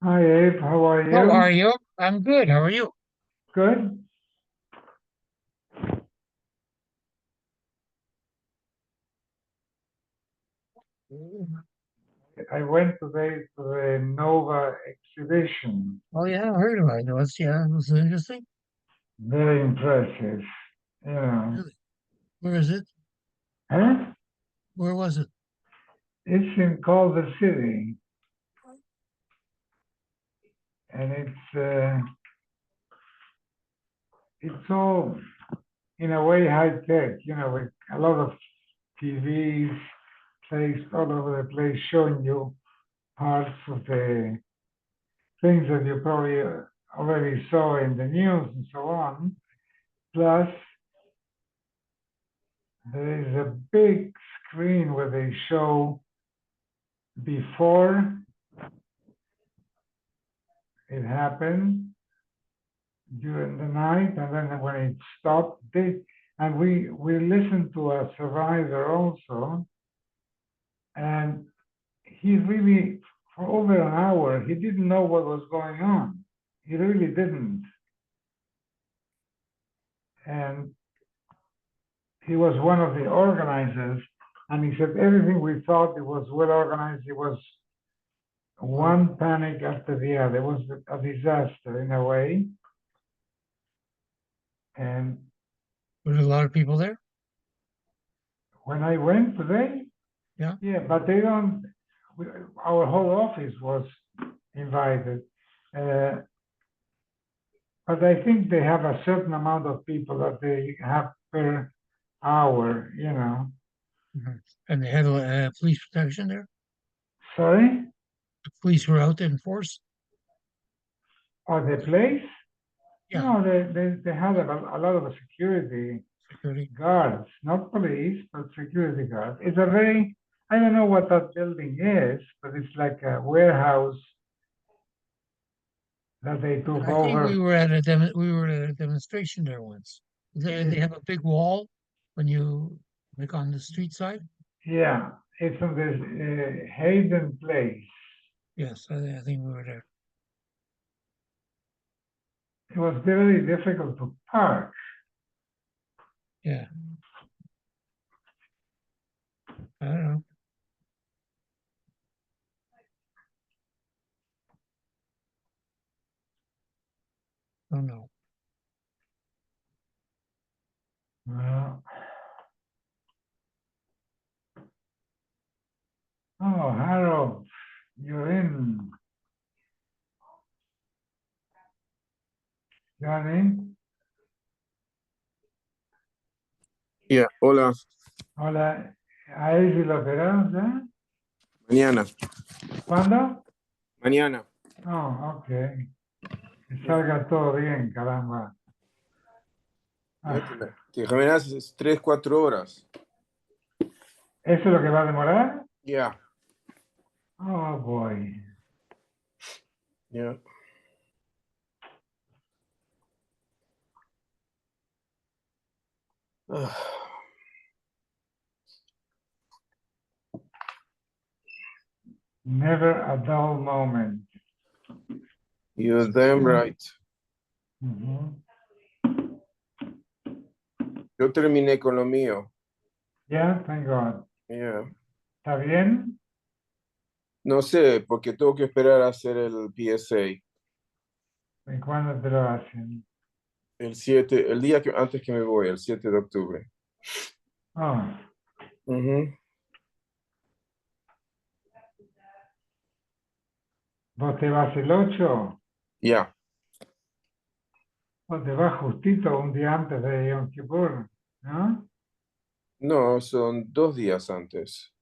Hi, Abe. How are How you? are you? I'm good. How are you? Good. I went today to the Nova exhibition. Oh yeah, I heard about it. It was interesting. Very impressive. You know. Really? Where is it? Huh? Where was it? It's in Culver City, and it's all in a way high tech. With a lot of TVs placed all over the place, showing you parts of the things that you probably already saw in the news and so on. Plus, there is a big screen where they show before it happened during the night, and then when it stopped. And we listened to a survivor also, and he really, for over an hour, he didn't know what was going on. He really didn't. And he was one of the organizers, and he said everything we thought it was well organized. It was one panic after the other. It was a disaster in a way. And Were there a lot of people there? when I went today, Yeah. yeah, but they don't, our whole office was invited. But I think they have a certain amount of people that they have per hour. Mhm. And they had police protection there. Sorry? The police were out in force. Or the place? Yeah, No, they had a lot of security security. guards, not police, but security guards. It's a very, I don't know what that building is, but it's like a warehouse that they took I think over. we were at a demonstration there once. They have a big wall when you like on the street side. Yeah, it's on this Hayden Place. Yes, I think we were there. It was very difficult to park. Yeah, I don't know. I don't know. Well, oh, Harold, you're in. Johnny, Ya, hola, hola. ¿A él sí lo operaron ya? mañana, ¿Cuándo? mañana. Oh, ok. Que salga todo bien, caramba. Ya Ah, te caminas 3, 4 horas. ¿eso es lo que va a demorar? Ya, Oh, boy. ya. Ah, Never a dull moment. you're damn right. Ujú. Yo terminé con lo mío. Yeah, thank God. Ya. ¿Está bien? No sé, porque tengo que esperar a hacer el PSA. ¿Y cuándo te lo hacen? El 7, el día antes que me voy, el 7 de octubre. Oh, Ujú. ¿vos te vas el 8? Ya. ¿O te vas justito un día antes de Yom Kippur? ¿No? No, son 2 días antes.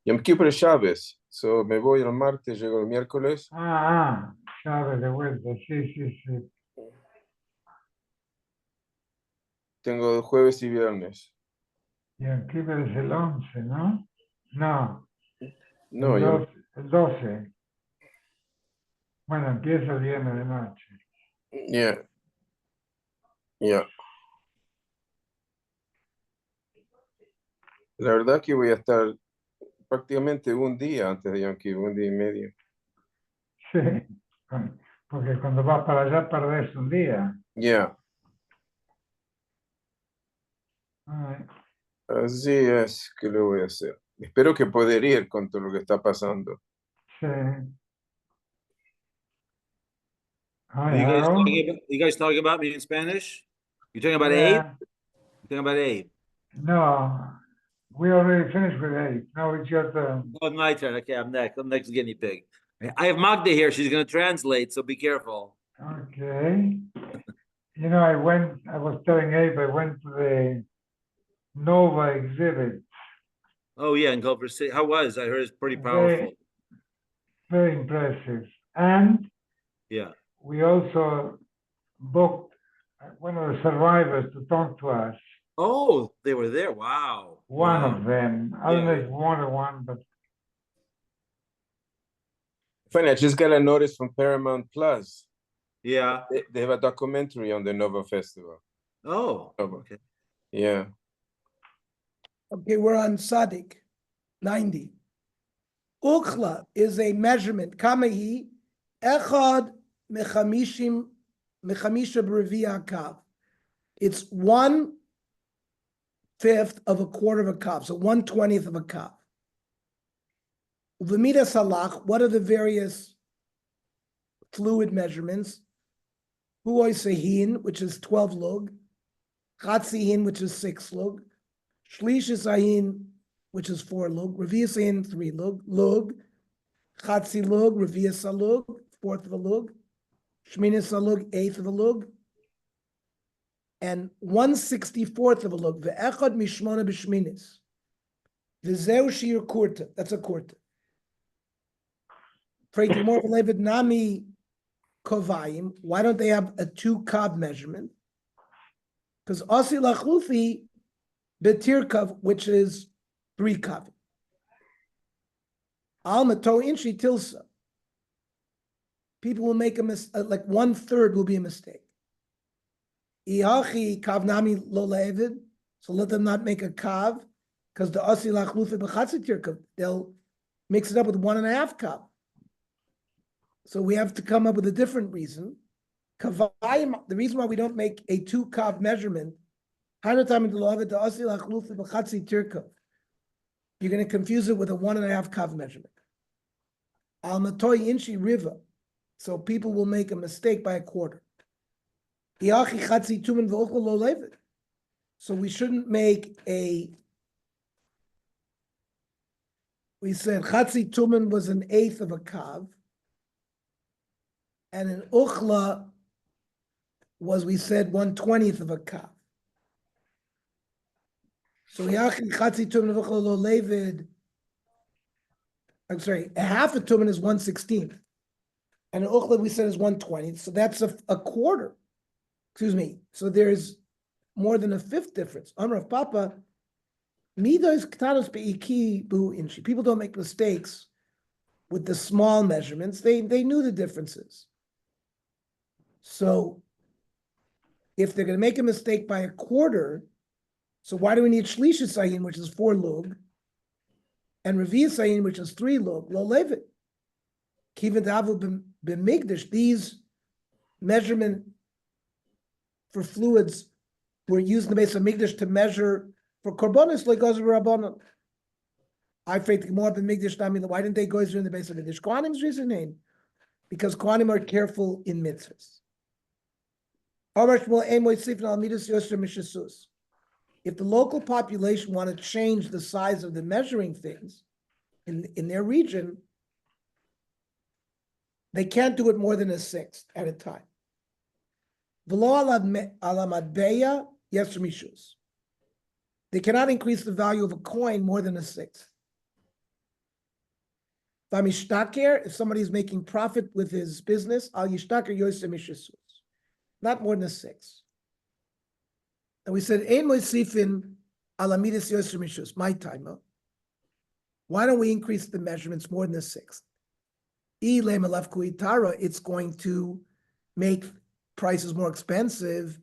Yom Kippur es Chávez. So, me voy el martes, llego el miércoles. Sabes, de vuelta. Sí, sí, sí. Tengo jueves y viernes. Yom Kippur es el 11, ¿no? No, No, el 12. Bueno, empieza el viernes de noche. ya, ya. La verdad que voy a estar prácticamente un día antes de Yom Kippur, un día y medio. Sí, porque cuando vas para allá perdés un día. Ya, Ay, así es que lo voy a hacer. Espero que poder ir con todo lo que está pasando. sí. Are Hi, you guys Harold. talking about me in Spanish? You're talking about Abe? Yeah, You're talking about Abe. no, we already finished with 8. Now it's your turn. Oh, it's my turn. Okay, I'm next. I'm next guinea pig. I have Magda here. She's going to translate, so be careful. Okay. You know, I was telling Abe, I went to the Nova exhibit. Oh yeah, in Culver City. How was? I heard it's pretty powerful. Very impressive. And Yeah. we also booked one of the survivors to talk to us. Oh, they were there. Wow. One Wow. of them. I don't know Yeah, if more than one, but Funny, I just got a notice from Paramount Plus. yeah. They have a documentary on the Nova Festival. Oh, Nova. okay. Yeah. Okay, we're on Sadik, 90. Ukhla is a measurement. Kamahi, echad mechamisha b'revi'ah kav. It's 1/5 of a quarter of a kav, so 1/20 of a kav. V'mida salach, what are the various fluid measurements? Huoy sehin, which is 12 lug. Chatzihin, which is 6 lug. Shlish sahin, which is 4 lug. Revi'ah sahin, 3 lug. Lug. Chatzi lug, Revi'ah salug, 1/4 of a lug. Shmina salug, 1/8 of a lug. And 1/64 of a lug. Ve'echad mishmona b'shminis. V'zeu shir kurta. That's a kurta. Freiti more levid nami kovayim. Why don't they have a 2-kav measurement? Because asi lachlufi betirkav, which is 3 kav. Al mato inchi tilsa. People will make a mistake, like 1/3 will be a mistake. Iachi kavnami lo levid, so let them not make a kav, because the asi lachlufi b'chatzitirkav, they'll mix it up with 1.5 kav. So we have to come up with a different reason. Kavayim, the reason why we don't make a 2-kav measurement, you're going to confuse it with a 1.5 kav measurement. Al matoy inchi riva, so people will make a mistake by a quarter. So we shouldn't make a. We said chatzi tumen was 1/8 of a kav, and an uchla was, we said, 1/20 of a kav. So yachi chatzi tumen of uchla lo levid. I'm sorry, a half a tumen is 1/16, and an uchla we said is 1/20. So that's a quarter. Excuse me. So there's more than a 1/5 difference. Amrav Papa, midos ktanos beiki bu inchi. People don't make mistakes with the small measurements. They knew the differences. So if they're going to make a mistake by a quarter, so why do we need shlisha sayin, which is 4 lug, and revi'ah sayin, which is 3 lug? Lo levit. Kiven davu b'migdash. These measurement for fluids were used in the base of Migdash to measure for korbanos like goes rabbanon. I afraid more than Migdash Nami. Why didn't they go in the base of Migdash? Kohanim's reasoning, because Kohanim are careful in mitzvahs. If the local population want to change the size of the measuring things in their region, they can't do it more than a 1/6 at a time. They cannot increase the value of a coin more than a 1/6. If somebody is making profit with his business, not more than a 1/6. And we said, my time. Huh? Why don't we increase the measurements more than a 1/6? It's going to make prices more expensive,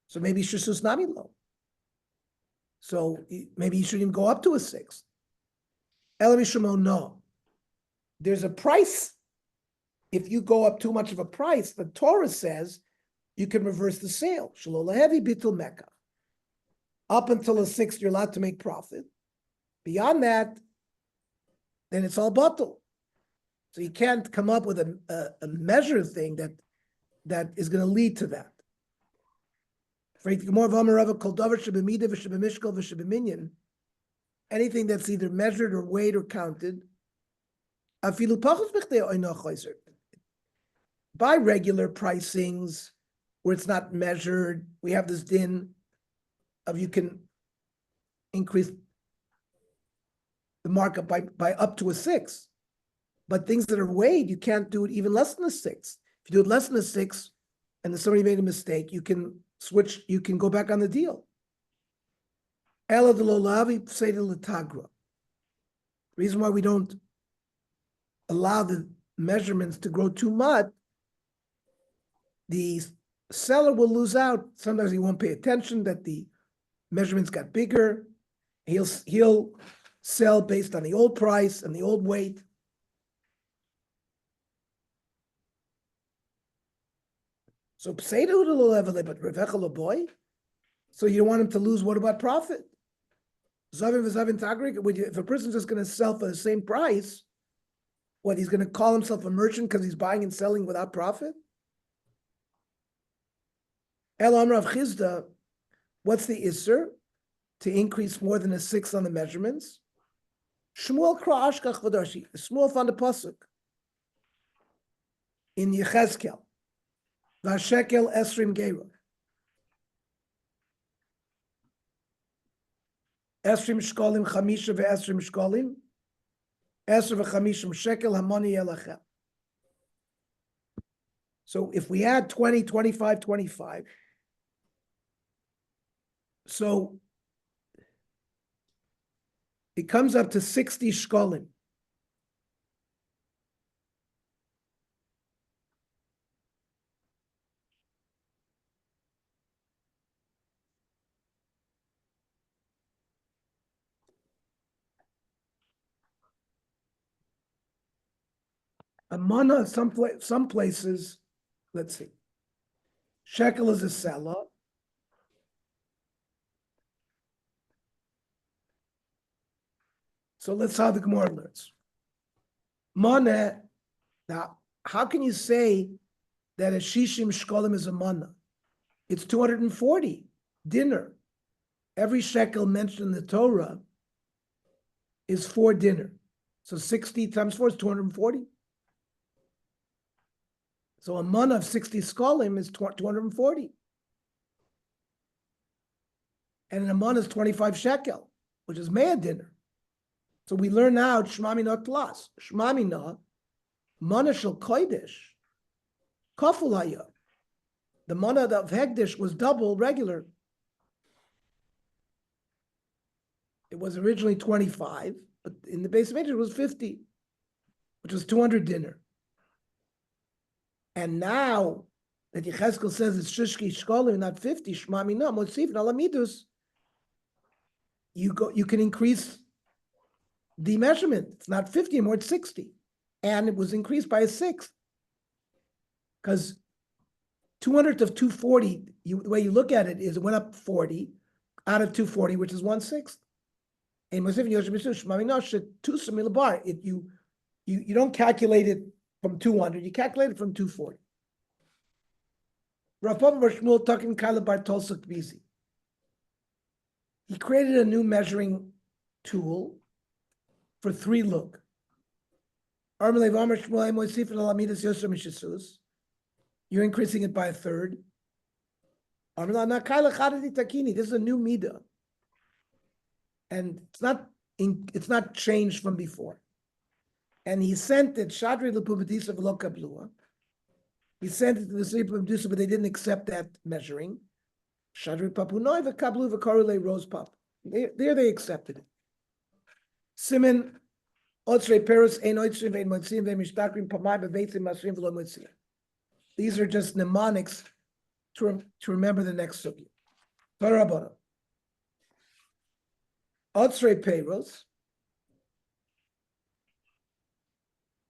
so maybe Shisus Nami low. So maybe you shouldn't even go up to a sixth. Elami Shimon, no. There's a price. If you go up too much of a price, the Torah says you can reverse the sale. Shalolahevi bitul mekach. Up until a sixth, you're allowed to make profit. Beyond that, then it's all batul. So you can't come up with a measure thing that is going to lead to that. Anything that's either measured or weighed or counted, by regular pricings, where it's not measured, we have this din of you can increase the markup by up to a sixth. But things that are weighed, you can't do it even less than a sixth. If you do it less than a sixth, and somebody made a mistake, you can switch, you can go back on the deal. Ela de lolavi say to latagra. Reason why we don't allow the measurements to grow too much, the seller will lose out. Sometimes he won't pay attention that the measurements got bigger. He'll sell based on the old price and the old weight. So pseudo to level, but revechel boy. So you don't want him to lose. What about profit? If a person's just going to sell for the same price, what, he's going to call himself a merchant because he's buying and selling without profit? El Amr of Chizda, what's the Isser? To increase more than a sixth on the measurements? Shmuel Kra Ashkach Vadashi. Shmuel found a pasuk in Yechezkel. Vashekel Esrim Geira. Esrim Shkolim Chamisha ve'Esrim Shkolim. Esrim ve'Chamishim Shekel Hamoni Elachem. So if we add 20, 25, 25, so it comes up to 60 shkolim. A mana, some places, let's see. Shekel is a seller. So let's how the Gemara learns. Mana, now, how can you say that a shishim shkolim is a mana? It's 240 dinner. Every shekel mentioned in the Torah is 4 dinner. So 60 times 4 is 240. So a mana of 60 skolim is 240. And a mana is 25 shekel, which is mea dinner. So we learn now shmamina plus. Shmamina, mana shel kodesh, kaful haya. The mana of hegdish was double regular. It was originally 25, but in the base of it was 50, which was 200 dinner. And now that Yechezkel says it's shishki shkolim, not 50, shmamina, motzif, nalamidus, you can increase the measurement. It's not 50 anymore, it's 60. And it was increased by a sixth. Because 200 of 240, the way you look at it is it went up 40 out of 240, which is 1/6. You don't calculate it from 200, you calculate it from 240. Rav Papa bar Shmuel talking Kala bar Tolsuk Bizi. He created a new measuring tool for 3 lug. You're increasing it by a third. This is a new midah. And it's not changed from before. And he sent it, Shadri L'Pumadisa V'lo Kablua. He sent it to the city of Medusa, but they didn't accept that measuring. Shadri Papunoi V'Kablu V'Korule Rose Pap. There they accepted it. Simen Otzre Perus Ein Otzre Vein Motzim Vein Mishtakrim Pamai Beveitzim Masrim V'lo Motzim. These are just mnemonics to remember the next sugi. Torah Rabbanan. Otzrei Peiros,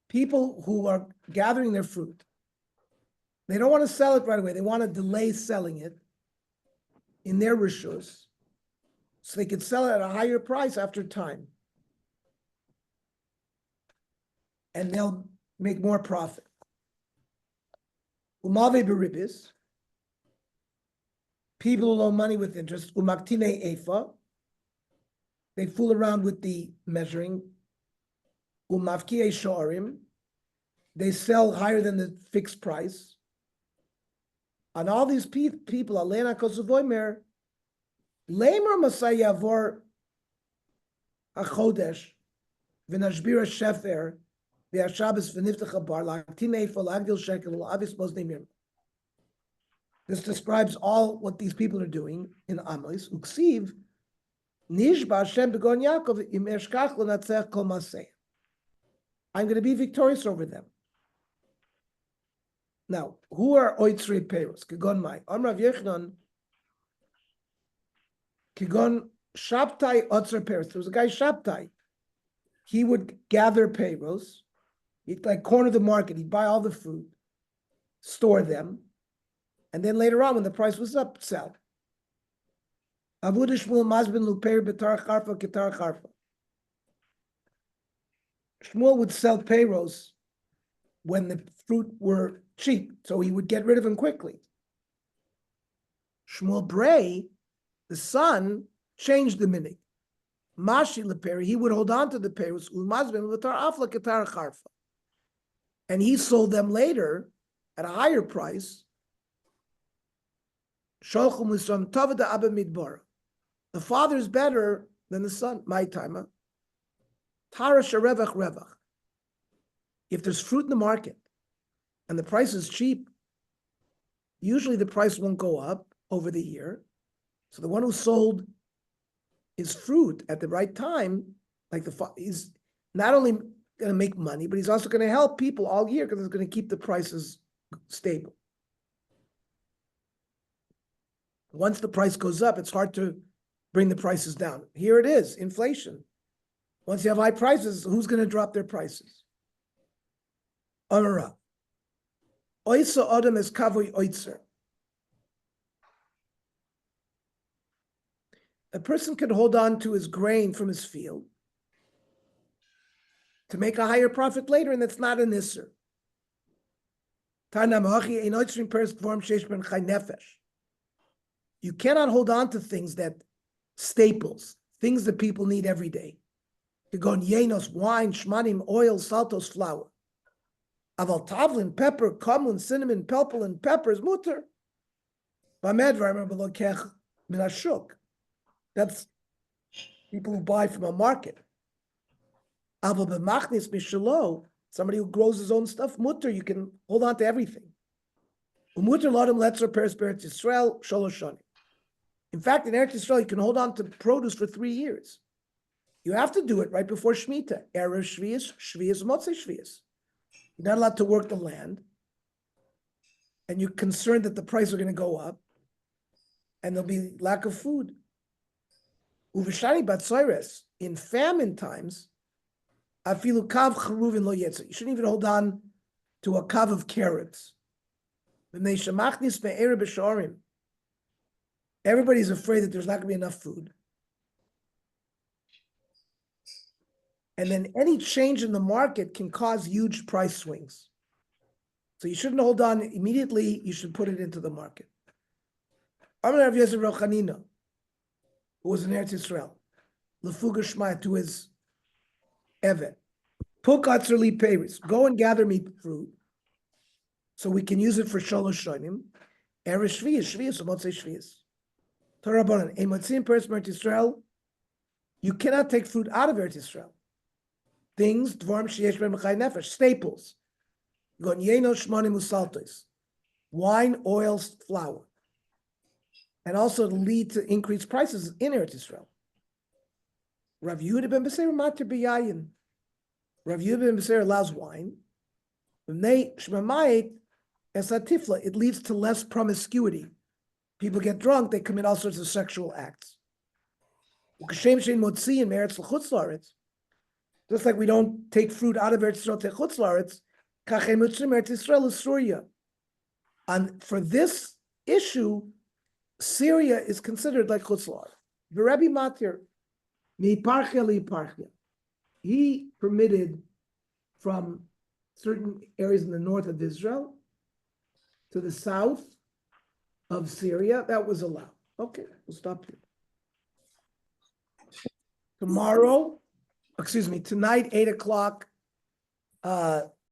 people who are gathering their fruit. They don't want to sell it right away. They want to delay selling it in their rishus, so they could sell it at a higher price after time. And they'll make more profit. Umave beribis, people who loan money with interest. Umaktine efa, they fool around with the measuring. Umavkie shorim, they sell higher than the fixed price. And all these people, Alena Kosovoimer, Lamer Masayavor Achodesh, Vinashbira Shefer, the Ashabas Viniftach Bar, Laktine for Lagdil Shekel, Avis Mosnemir. This describes all what these people are doing in Amos. Uksiv, Nishba Hashem Begon Yaakov, Im Eshkach L'natzech Kol Maseh. I'm going to be victorious over them. Now, who are Oitzrei Peiros? Kigon Mai. Amrav Yechnon. Kigon Shabtai Oitzrei Peiros. There was a guy Shabtai. He would gather Peiros. He'd like corner the market. He'd buy all the fruit, store them, and then later on, when the price was up, sell. Avuda Shmuel Mazbin Luper Betar Charfa Ketar Charfa. Shmuel would sell Peiros when the fruit were cheap, so he would get rid of them quickly. Shmuel Bray, the son, changed the minig. Mashi leperi, he would hold on to the Peiros, ulmazben v'tar afla ketar charfa, and he sold them later at a higher price. Sholchum Musam Tavada Abba Midbar. The father is better than the son. My timer. Tara Sharevach Revach. If there's fruit in the market and the price is cheap, usually the price won't go up over the year. So the one who sold his fruit at the right time, like he's not only going to make money, but he's also going to help people all year because it's going to keep the prices stable. Once the price goes up, it's hard to bring the prices down. Here it is, inflation. Once you have high prices, who's going to drop their prices? Amara. Oisa Adam is kavoi oitzer. A person can hold on to his grain from his field to make a higher profit later, and that's not an isser. You cannot hold on to things staples, things that people need every day. Kegon yenos, wine, shmanim, oil, saltos, flour. Aval tavlin, pepper, kamun, cinnamon, pelpel, and peppers, mutter. That's people who buy from a market. Aval b'machnis mishalo, somebody who grows his own stuff, mutter, you can hold on to everything. Umutter lodem letzer peres beretz Yisrael sholosh shanim. In fact, in Eretz Yisrael, you can hold on to produce for 3 years. You have to do it right before Shemitah. Erev Shvius, Shvius, Motzei Shvius. You're not allowed to work the land. And you're concerned that the price are going to go up. And there'll be lack of food. Uvishani Batsoires, in famine times, Afilu Kav Charuvin Lo Yetzer. You shouldn't even hold on to a kav of carrots. V'nei Shemachnis Me'ere B'shorim. Everybody's afraid that there's not going to be enough food. And then any change in the market can cause huge price swings. So you shouldn't hold on immediately, you should put it into the market. Amar Rav Yosef Rochanina, who was in Eretz Yisrael, Lefuga Shmaya, to his Evet, Pukatzer li Peris, go and gather me fruit, so we can use it for Sholosh Shonim, Erev Shvius, Motzei Shvius. Torabanan, a Motzim Peres Eretz Yisrael, you cannot take fruit out of Eretz Yisrael. Things, dvorm sheyesh ben mechai nefesh, staples. Gon yeno shmonim usaltos, wine, oil, flour. And also lead to increased prices in Eretz Yisrael. Rav Yehuda ben Beser matir b'yayin. Rav Yehuda ben Beser allows wine. V'nei shmamayit esatifla, it leads to less promiscuity. People get drunk, they commit all sorts of sexual acts. Ukashem shein motzi in meretz l'chutz la'aretz. Just like we don't take fruit out of Eretz Yisrael to chutz la'aretz, kachem motzim Eretz Yisrael is Syria. And for this issue, Syria is considered like chutz la'aretz. The Rebbe Matir, mi'parchia li'parchia. He permitted from certain areas in the north of Israel to the south of Syria, that was allowed. Okay, we'll stop here. Tonight, 8 o'clock,